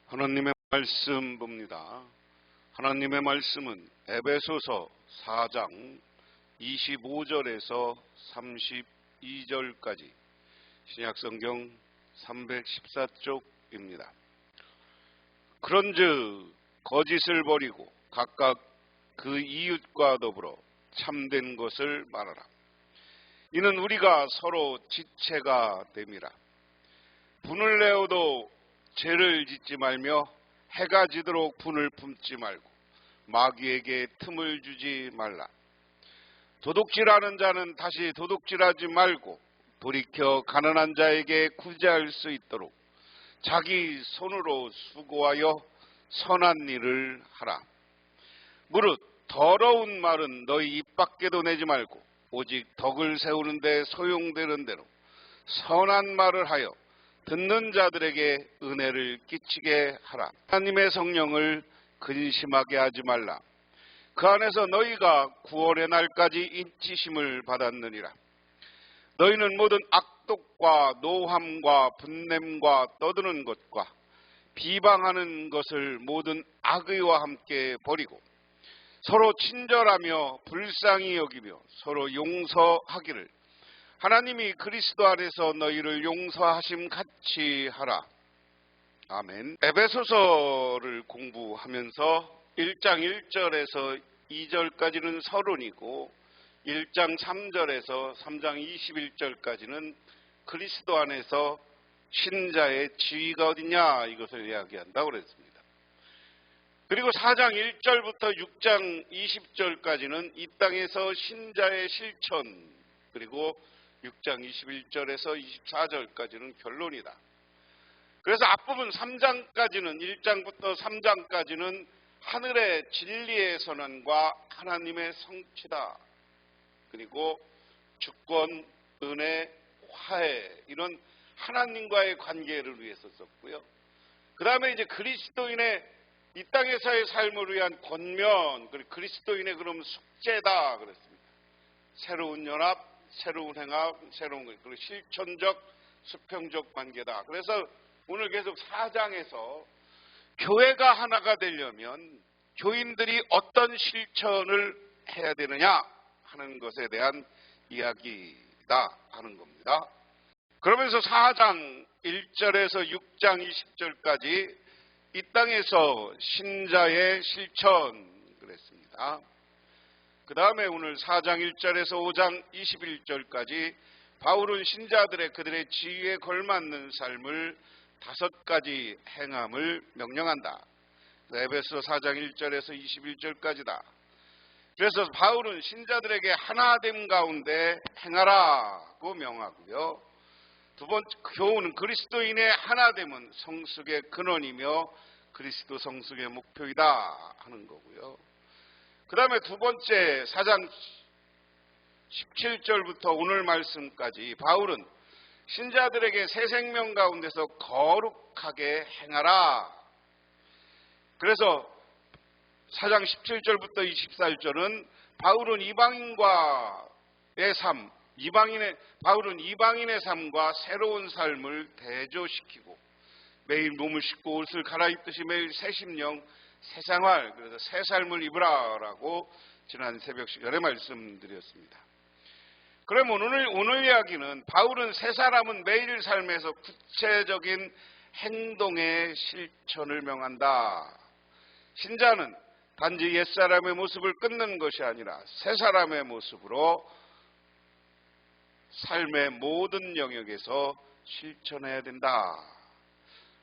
하나님의 말씀 봅니다. 하나님의 말씀은 에베소서 4장 25절에서 32절까지 신약성경 314쪽입니다. 그런즉 거짓을 버리고 각각 그 이웃과 더불어 참된 것을 말하라. 이는 우리가 서로 지체가 됨이라. 분을 내어도 죄를 짓지 말며 해가 지도록 분을 품지 말고 마귀에게 틈을 주지 말라. 도둑질하는 자는 다시 도둑질하지 말고 돌이켜 가난한 자에게 구제할 수 있도록 자기 손으로 수고하여 선한 일을 하라. 무릇 더러운 말은 너희 입 밖에도 내지 말고 오직 덕을 세우는 데 소용되는 대로 선한 말을 하여 듣는 자들에게 은혜를 끼치게 하라. 하나님의 성령을 근심하게 하지 말라. 그 안에서 너희가 구원의 날까지 인치심을 받았느니라. 너희는 모든 악독과 노함과 분냄과 떠드는 것과 비방하는 것을 모든 악의와 함께 버리고 서로 친절하며 불쌍히 여기며 서로 용서하기를 하나님이 그리스도 안에서 너희를 용서하심 같이 하라. 아멘. 에베소서를 공부하면서 1장 1절에서 2절까지는 서론이고 1장 3절에서 3장 21절까지는 그리스도 안에서 신자의 지위가 어디냐 이것을 이야기한다고 그랬습니다. 그리고 4장 1절부터 6장 20절까지는 이 땅에서 신자의 실천, 그리고 6장 21절에서 24절까지는 결론이다. 그래서 앞부분 3장까지는 1장부터 3장까지는 하늘의 진리의 선언과 하나님의 성취다. 그리고 주권, 은혜, 화해 이런 하나님과의 관계를 위해서 썼고요. 그 다음에 이제 그리스도인의 이 땅에서의 삶을 위한 권면, 그리고 그리스도인의 그럼 숙제다 그랬습니다. 새로운 연합, 새로운 행합, 새로운 것, 그리고 실천적, 수평적 관계다. 그래서 오늘 계속 4장에서 교회가 하나가 되려면 교인들이 어떤 실천을 해야 되느냐 하는 것에 대한 이야기다 하는 겁니다. 그러면서 4장 1절에서 6장 20절까지 이 땅에서 신자의 실천 그랬습니다. 그 다음에 오늘 4장 1절에서 5장 21절까지 바울은 신자들의 그들의 지위에 걸맞는 삶을 5가지 행함을 명령한다. 에베소 4장 1절에서 21절까지다. 그래서 바울은 신자들에게 하나됨 가운데 행하라고 명하고요. 두 번째 교훈은 그리스도인의 하나됨은 성숙의 근원이며 그리스도 성숙의 목표이다 하는 거고요. 그 다음에 두 번째 4장 17절부터 오늘 말씀까지 바울은 신자들에게 새 생명 가운데서 거룩하게 행하라. 그래서 4장 17절부터 24절은 바울은 이방인과의 삶, 바울은 이방인의 삶과 새로운 삶을 대조시키고 매일 몸을 씻고 옷을 갈아입듯이 매일 새 심령, 새 생활, 그래서 새 삶을 입으라라고 지난 새벽 시간에 말씀드렸습니다. 그러면 오늘 이야기는 바울은 새 사람은 매일 삶에서 구체적인 행동의 실천을 명한다. 신자는 단지 옛사람의 모습을 끊는 것이 아니라 새 사람의 모습으로 삶의 모든 영역에서 실천해야 된다.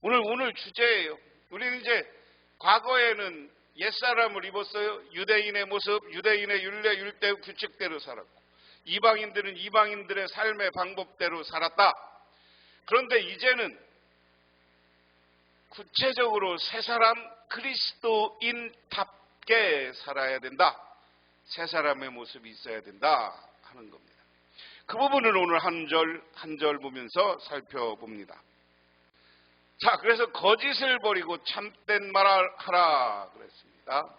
오늘 주제예요. 우리는 이제 과거에는 옛사람을 입었어요. 유대인의 모습, 유대인의 율례, 율대 규칙대로 살았고 이방인들은 이방인들의 삶의 방법대로 살았다. 그런데 이제는 구체적으로 새 사람 그리스도인답게 살아야 된다. 새 사람의 모습이 있어야 된다 하는 겁니다. 그 부분을 오늘 한 절 보면서 살펴봅니다. 자, 그래서 거짓을 버리고 참된 말을 하라 그랬습니다.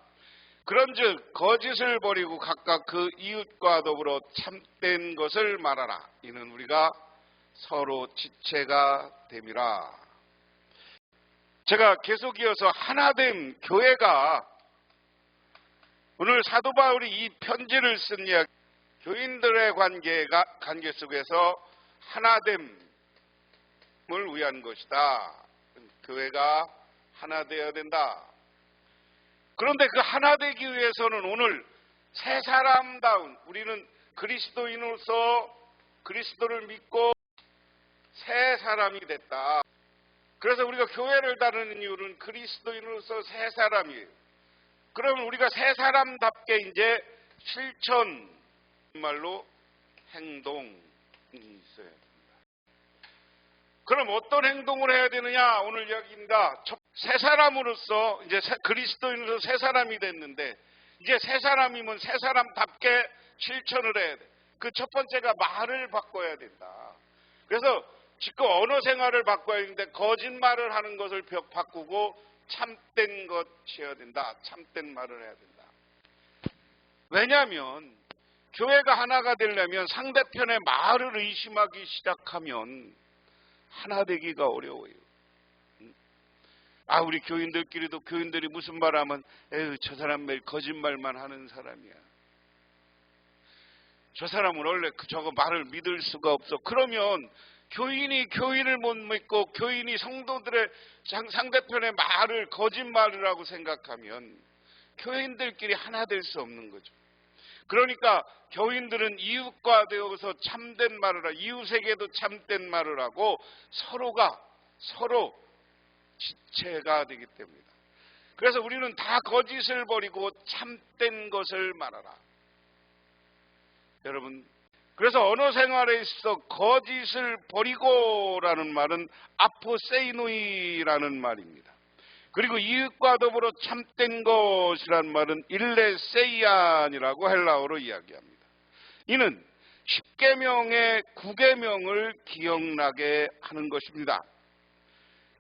그런즉 거짓을 버리고 각각 그 이웃과 더불어 참된 것을 말하라. 이는 우리가 서로 지체가 됨이라. 제가 계속 이어서 하나됨, 교회가 오늘 사도 바울이 이 편지를 쓴 이야기, 교인들의 관계 속에서 하나됨을 위한 것이다. 교회가 하나 되어야 된다. 그런데 그 하나 되기 위해서는 오늘 새 사람다운, 우리는 그리스도인으로서 그리스도를 믿고 새 사람이 됐다. 그래서 우리가 교회를 다루는 이유는 그리스도인으로서 새 사람이에요. 그러면 우리가 새 사람답게 이제 실천, 말로 행동이 있어야 됩니다. 그럼 어떤 행동을 해야 되느냐? 오늘 이야기입니다. 새 사람으로서 이제 그리스도인으로서 새 사람이 됐는데, 이제 새 사람이면 새 사람답게 실천을 해야 돼. 그 첫 번째가 말을 바꿔야 된다. 그래서 지금 언어 생활을 바꿔야 되는데, 거짓말을 하는 것을 바꾸고 참된 것 해야 된다. 참된 말을 해야 된다. 왜냐하면 교회가 하나가 되려면 상대편의 말을 의심하기 시작하면 하나 되기가 어려워요. 우리 교인들끼리도 교인들이 무슨 말하면 에휴, 저 사람 매일 거짓말만 하는 사람이야. 저 사람은 원래 저거 말을 믿을 수가 없어. 그러면 교인이 교인을 못 믿고 교인이 성도들의 상대편의 말을 거짓말이라고 생각하면 교인들끼리 하나 될 수 없는 거죠. 그러니까 교인들은 이웃과 되어서 참된 말을 하고 이웃에게도 참된 말을 하고 서로 지체가 되기 때문이다. 그래서 우리는 다 거짓을 버리고 참된 것을 말하라. 여러분, 그래서 언어 생활에 있어 거짓을 버리고라는 말은 아포세이노이라는 말입니다. 그리고 이웃과 더불어 참된 것이란 말은 일레세이안이라고 헬라어로 이야기합니다. 이는 10계명의 9계명을 기억나게 하는 것입니다.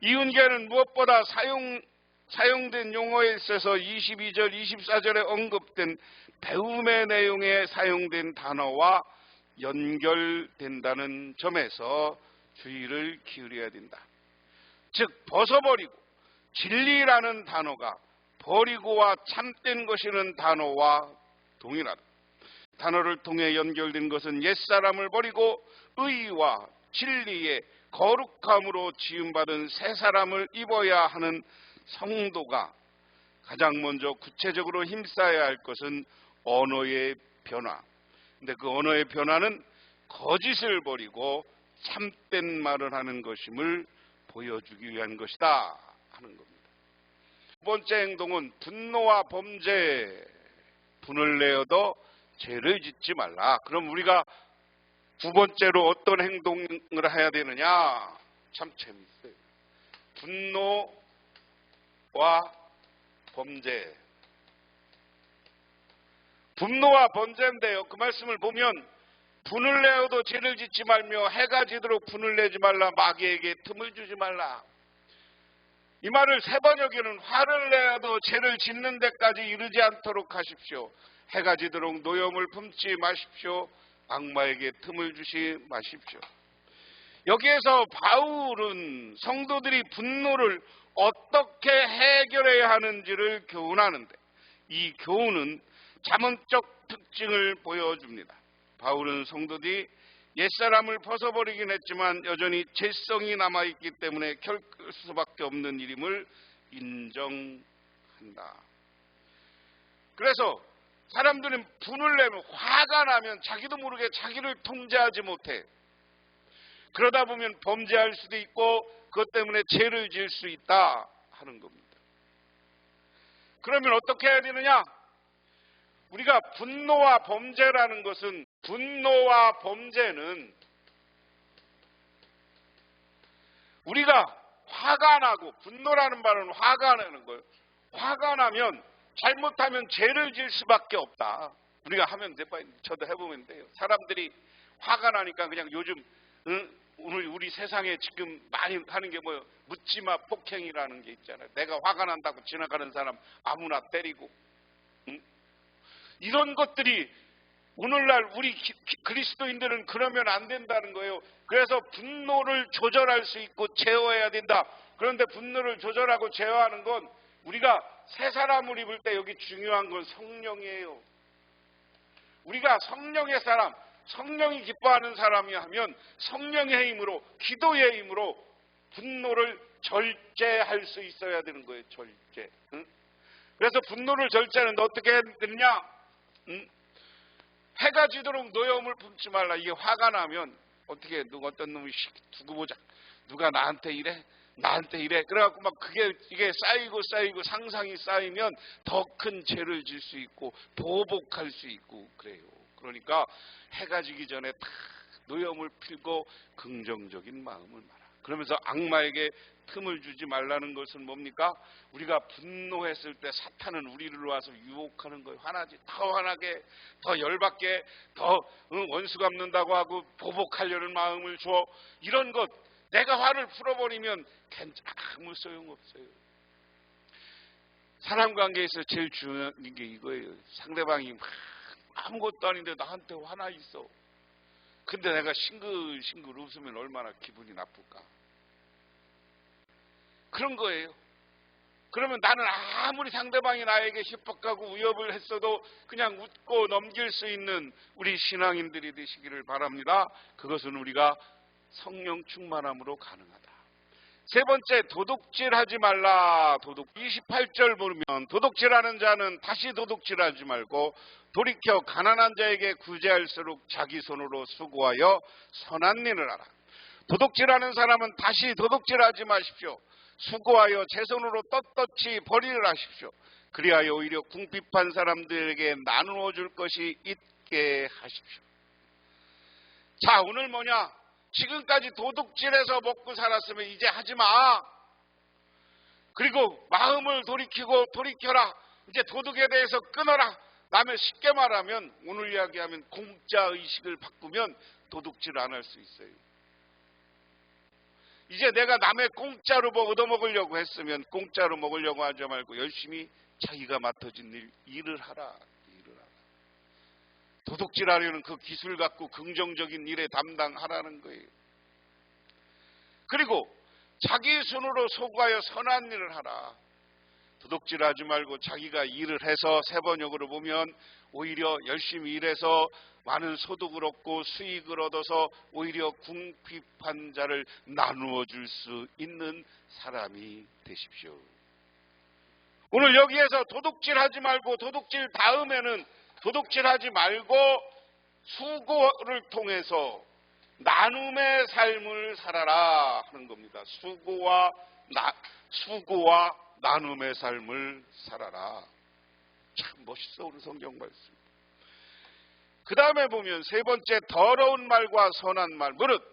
이윤계는 무엇보다 사용된 용어에 있어서 22절, 24절에 언급된 배움의 내용에 사용된 단어와 연결된다는 점에서 주의를 기울여야 된다. 즉, 벗어버리고 진리라는 단어가 버리고와 참된 것이라는 단어와 동일하다. 단어를 통해 연결된 것은 옛사람을 버리고 의와 진리의 거룩함으로 지음받은 새 사람을 입어야 하는 성도가 가장 먼저 구체적으로 힘써야 할 것은 언어의 변화. 근데 그 언어의 변화는 거짓을 버리고 참된 말을 하는 것임을 보여주기 위한 것이다 하는 겁니다. 두 번째 행동은 분노와 범죄. 분을 내어도 죄를 짓지 말라. 그럼 우리가 두 번째로 어떤 행동을 해야 되느냐? 참 재밌어요. 분노와 범죄. 분노와 범죄인데요. 그 말씀을 보면 분을 내어도 죄를 짓지 말며 해가 지도록 분을 내지 말라. 마귀에게 틈을 주지 말라. 이 말을 세 번역에는 화를 내어도 죄를 짓는 데까지 이르지 않도록 하십시오. 해가 지도록 노염을 품지 마십시오. 악마에게 틈을 주지 마십시오. 여기에서 바울은 성도들이 분노를 어떻게 해결해야 하는지를 교훈하는데, 이 교훈은 잠언적 특징을 보여줍니다. 바울은 성도들이 옛사람을 벗어버리긴 했지만 여전히 죄성이 남아있기 때문에 겪을 수밖에 없는 일임을 인정한다. 그래서 사람들은 분을 내면, 화가 나면 자기도 모르게 자기를 통제하지 못해. 그러다 보면 범죄할 수도 있고 그것 때문에 죄를 지을 수 있다 하는 겁니다. 그러면 어떻게 해야 되느냐? 우리가 분노와 범죄라는 것은, 분노와 범죄는 우리가 화가 나고, 분노라는 말은 화가 나는 거예요. 화가 나면 잘못하면 죄를 지을 수밖에 없다. 우리가 하면 돼. 저도 해보면 돼요. 사람들이 화가 나니까 그냥 요즘 오늘 우리 세상에 지금 많이 하는 게 뭐예요? 묻지마 폭행이라는 게 있잖아요. 내가 화가 난다고 지나가는 사람 아무나 때리고, 이런 것들이 오늘날 우리 그리스도인들은 그러면 안 된다는 거예요. 그래서 분노를 조절할 수 있고 제어해야 된다. 그런데 분노를 조절하고 제어하는 건 우리가 새 사람을 입을 때 여기 중요한 건 성령이에요. 우리가 성령의 사람, 성령이 기뻐하는 사람이 하면 성령의 힘으로, 기도의 힘으로 분노를 절제할 수 있어야 되는 거예요. 절제. 응? 그래서 분노를 절제하는데 어떻게 해야 되느냐? 응? 해가 지도록 노여움을 품지 말라. 이게 화가 나면 어떻게 어떤 놈이 두고 보자. 누가 나한테 이래? 나한테 이래. 그래갖고 막 이게 쌓이고 상상이 쌓이면 더 큰 죄를 질 수 있고 보복할 수 있고 그래요. 그러니까 해가 지기 전에 다 노여움을 필고 긍정적인 마음을 말아. 그러면서 악마에게 틈을 주지 말라는 것은 뭡니까? 우리가 분노했을 때 사탄은 우리를 와서 유혹하는 거예요. 화나지. 더 화나게, 더 열받게, 더 원수 갚는다고 하고 보복하려는 마음을 줘. 이런 것 내가 화를 풀어버리면 아무 소용없어요. 사람 관계에서 제일 중요한 게 이거예요. 상대방이 아무것도 아닌데 나한테 화나 있어. 근데 내가 싱글싱글 웃으면 얼마나 기분이 나쁠까. 그런 거예요. 그러면 나는 아무리 상대방이 나에게 협박하고 위협을 했어도 그냥 웃고 넘길 수 있는 우리 신앙인들이 되시기를 바랍니다. 그것은 우리가 성령 충만함으로 가능하다. 세 번째, 도둑질하지 말라. 28절 보면 도둑질하는 자는 다시 도둑질하지 말고 돌이켜 가난한 자에게 구제할수록 자기 손으로 수고하여 선한 일을 하라. 도둑질하는 사람은 다시 도둑질하지 마십시오. 수고하여 제 손으로 떳떳이 벌이를 하십시오. 그리하여 오히려 궁핍한 사람들에게 나누어 줄 것이 있게 하십시오. 자, 오늘 뭐냐? 지금까지 도둑질해서 먹고 살았으면 이제 하지 마. 그리고 마음을 돌이켜라. 이제 도둑에 대해서 끊어라. 라면 쉽게 말하면 오늘 이야기하면 공짜 의식을 바꾸면 도둑질 안 할 수 있어요. 이제 내가 남의 공짜로 얻어먹으려고 했으면 공짜로 먹으려고 하지 말고 열심히 자기가 맡아진 일을 하라. 도둑질하려는 그 기술 갖고 긍정적인 일에 담당하라는 거예요. 그리고 자기 손으로 소구하여 선한 일을 하라. 도둑질하지 말고 자기가 일을 해서 세번역으로 보면 오히려 열심히 일해서 많은 소득을 얻고 수익을 얻어서 오히려 궁핍한 자를 나누어 줄 수 있는 사람이 되십시오. 오늘 여기에서 도둑질하지 말고 도둑질 다음에는 도둑질하지 말고 수고를 통해서 나눔의 삶을 살아라 하는 겁니다. 수고와 나눔의 삶을 살아라. 참 멋있어, 우리 성경 말씀. 그 다음에 보면 세 번째, 더러운 말과 선한 말. 무릇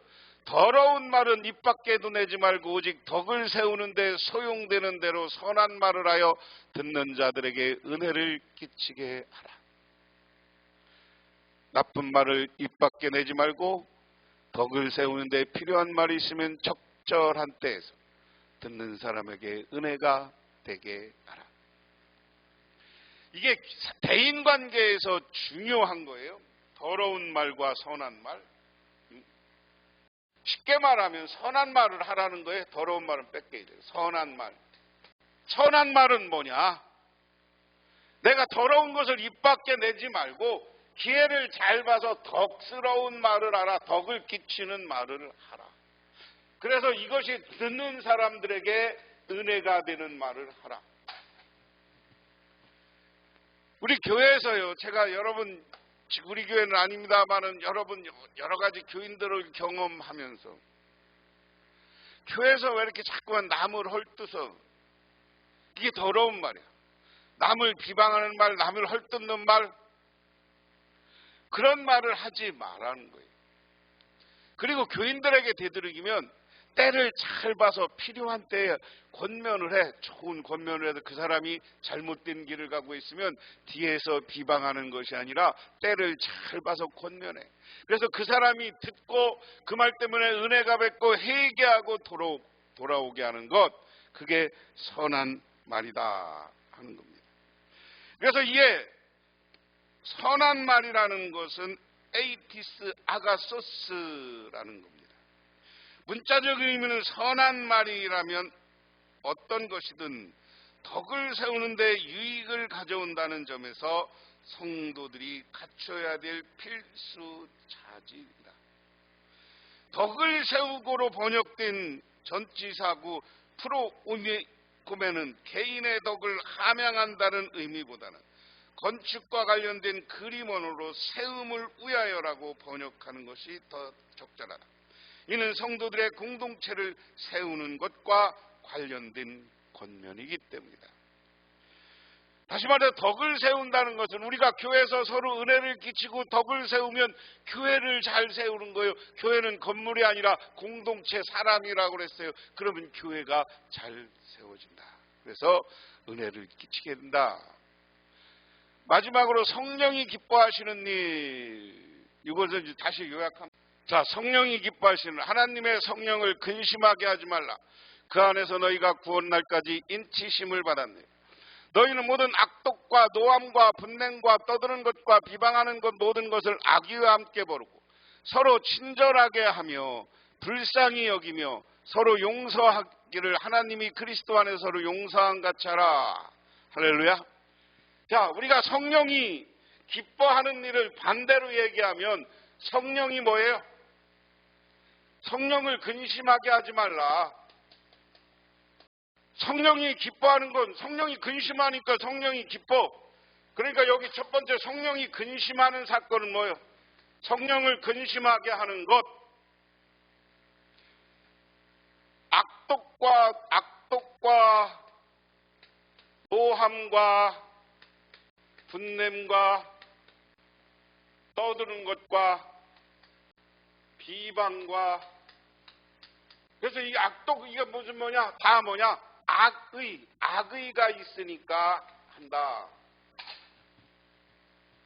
더러운 말은 입 밖에도 내지 말고 오직 덕을 세우는 데 소용되는 대로 선한 말을 하여 듣는 자들에게 은혜를 끼치게 하라. 나쁜 말을 입 밖에 내지 말고 덕을 세우는 데 필요한 말이 있으면 적절한 때에서 듣는 사람에게 은혜가 되게 하라. 이게 대인관계에서 중요한 거예요. 더러운 말과 선한 말. 쉽게 말하면 선한 말을 하라는 거예요. 더러운 말은 뺏겨야 돼요. 선한 말. 선한 말은 뭐냐? 내가 더러운 것을 입 밖에 내지 말고 기회를 잘 봐서 덕스러운 말을 하라. 덕을 끼치는 말을 하라. 그래서 이것이 듣는 사람들에게 은혜가 되는 말을 하라. 우리 교회에서요, 제가 여러분, 우리 교회는 아닙니다만은 여러분 여러 가지 교인들을 경험하면서 교회에서 왜 이렇게 자꾸만 남을 헐뜯어? 이게 더러운 말이야. 남을 비방하는 말, 남을 헐뜯는 말, 그런 말을 하지 말라는 거예요. 그리고 교인들에게 되도록이면 때를 잘 봐서 필요한 때에 권면을 해. 좋은 권면을 해도 그 사람이 잘못된 길을 가고 있으면 뒤에서 비방하는 것이 아니라 때를 잘 봐서 권면해. 그래서 그 사람이 듣고 그 말 때문에 은혜가 뵙고 회개하고 돌아오게 하는 것, 그게 선한 말이다 하는 겁니다. 그래서 이게 선한 말이라는 것은 에이티스 아가소스라는 겁니다. 문자적 의미는 선한 말이라면 어떤 것이든 덕을 세우는데 유익을 가져온다는 점에서 성도들이 갖춰야 될 필수 자질입니다. 덕을 세우고로 번역된 전치사구 프로오미코메는 개인의 덕을 함양한다는 의미보다는 건축과 관련된 그림 언어로 세움을 위하여라고 번역하는 것이 더 적절하다. 이는 성도들의 공동체를 세우는 것과 관련된 권면이기 때문이다. 다시 말해 덕을 세운다는 것은 우리가 교회에서 서로 은혜를 끼치고 덕을 세우면 교회를 잘 세우는 거예요. 교회는 건물이 아니라 공동체 사람이라고 그랬어요. 그러면 교회가 잘 세워진다. 그래서 은혜를 끼치게 된다. 마지막으로 성령이 기뻐하시는 일, 이것을 다시 요약합니다. 자, 성령이 기뻐하시는 하나님의 성령을 근심하게 하지 말라. 그 안에서 너희가 구원날까지 인치심을 받았네. 너희는 모든 악독과 노함과 분냉과 떠드는 것과 비방하는 것 모든 것을 악의와 함께 버리고 서로 친절하게 하며 불쌍히 여기며 서로 용서하기를 하나님이 그리스도 안에서 서로 용서한 같이 하라. 할렐루야. 자, 우리가 성령이 기뻐하는 일을 반대로 얘기하면 성령이 뭐예요? 성령을 근심하게 하지 말라. 성령이 기뻐하는 건 성령이 근심하니까 성령이 기뻐. 그러니까 여기 첫 번째 성령이 근심하는 사건은 뭐예요? 성령을 근심하게 하는 것. 악독과 노함과 분냄과 떠드는 것과 비방과, 그래서 이 악독, 이게 무슨 뭐냐? 다 뭐냐? 악의가 있으니까 한다.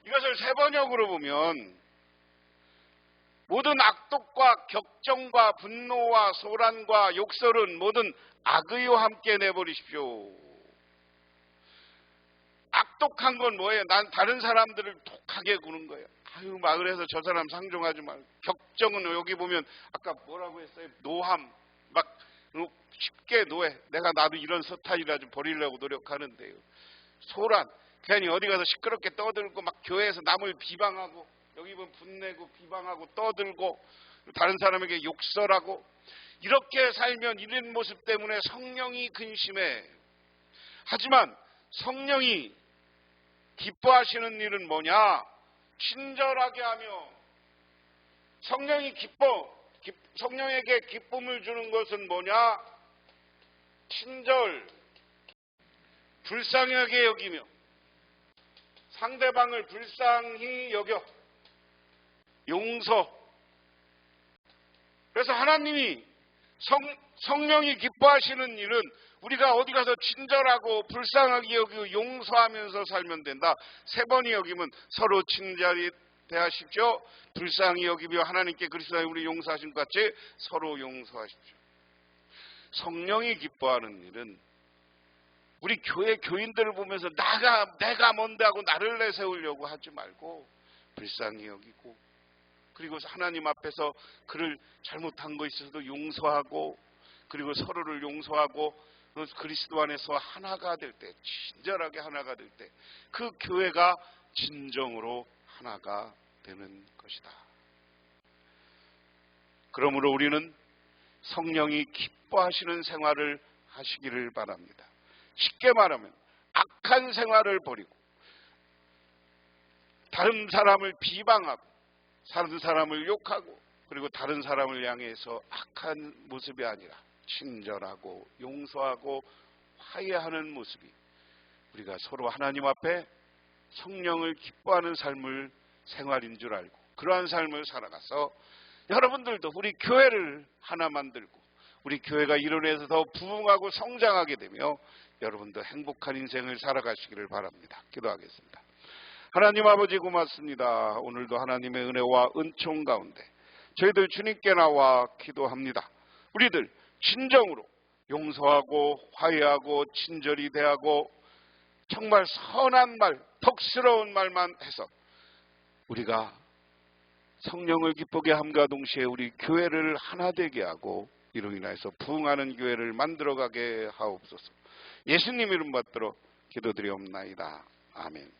이것을 세 번역으로 보면 모든 악독과 격정과 분노와 소란과 욕설은 모든 악의와 함께 내버리십시오. 악독한 건 뭐예요? 난 다른 사람들을 독하게 구는 거예요. 아유, 막 그래서 저 사람 상종하지 말고. 격정은 여기 보면 아까 뭐라고 했어요? 노함, 막 쉽게 노해. 나도 이런 스타일이라 좀 버리려고 노력하는데요. 소란, 괜히 어디 가서 시끄럽게 떠들고 막 교회에서 남을 비방하고, 여기 보면 분내고 비방하고 떠들고 다른 사람에게 욕설하고, 이렇게 살면 이런 모습 때문에 성령이 근심해. 하지만 성령이 기뻐하시는 일은 뭐냐? 친절하게 하며. 성령이 성령에게 기쁨을 주는 것은 뭐냐? 친절, 불쌍하게 여기며, 상대방을 불쌍히 여겨, 용서. 그래서 하나님이 성령이 기뻐하시는 일은 우리가 어디 가서 친절하고 불쌍하게 여기고 용서하면서 살면 된다. 세 번이 여기면 서로 친절히 대하십시오. 불쌍히 여기며 하나님께 그리스도의 우리 용서하신 것 같이 서로 용서하십시오. 성령이 기뻐하는 일은 우리 교회 교인들을 보면서 내가 뭔데 하고 나를 내세우려고 하지 말고 불쌍히 여기고, 그리고 하나님 앞에서 그를 잘못한 거 있어도 용서하고, 그리고 서로를 용서하고 그리스도 안에서 하나가 될 때, 친절하게 하나가 될 때 그 교회가 진정으로 하나가 되는 것이다. 그러므로 우리는 성령이 기뻐하시는 생활을 하시기를 바랍니다. 쉽게 말하면 악한 생활을 버리고 다른 사람을 비방하고 다른 사람을 욕하고 그리고 다른 사람을 향해서 악한 모습이 아니라 친절하고 용서하고 화해하는 모습이 우리가 서로 하나님 앞에 성령을 기뻐하는 삶을 생활인 줄 알고 그러한 삶을 살아가서 여러분들도 우리 교회를 하나 만들고 우리 교회가 이론에서 더 부흥하고 성장하게 되며 여러분도 행복한 인생을 살아가시기를 바랍니다. 기도하겠습니다. 하나님 아버지 고맙습니다. 오늘도 하나님의 은혜와 은총 가운데 저희들 주님께 나와 기도합니다. 우리들 진정으로 용서하고 화해하고 친절히 대하고 정말 선한 말, 덕스러운 말만 해서 우리가 성령을 기쁘게 함과 동시에 우리 교회를 하나 되게 하고 이로 인해서 부흥하는 교회를 만들어가게 하옵소서. 예수님 이름 받들어 기도드리옵나이다. 아멘.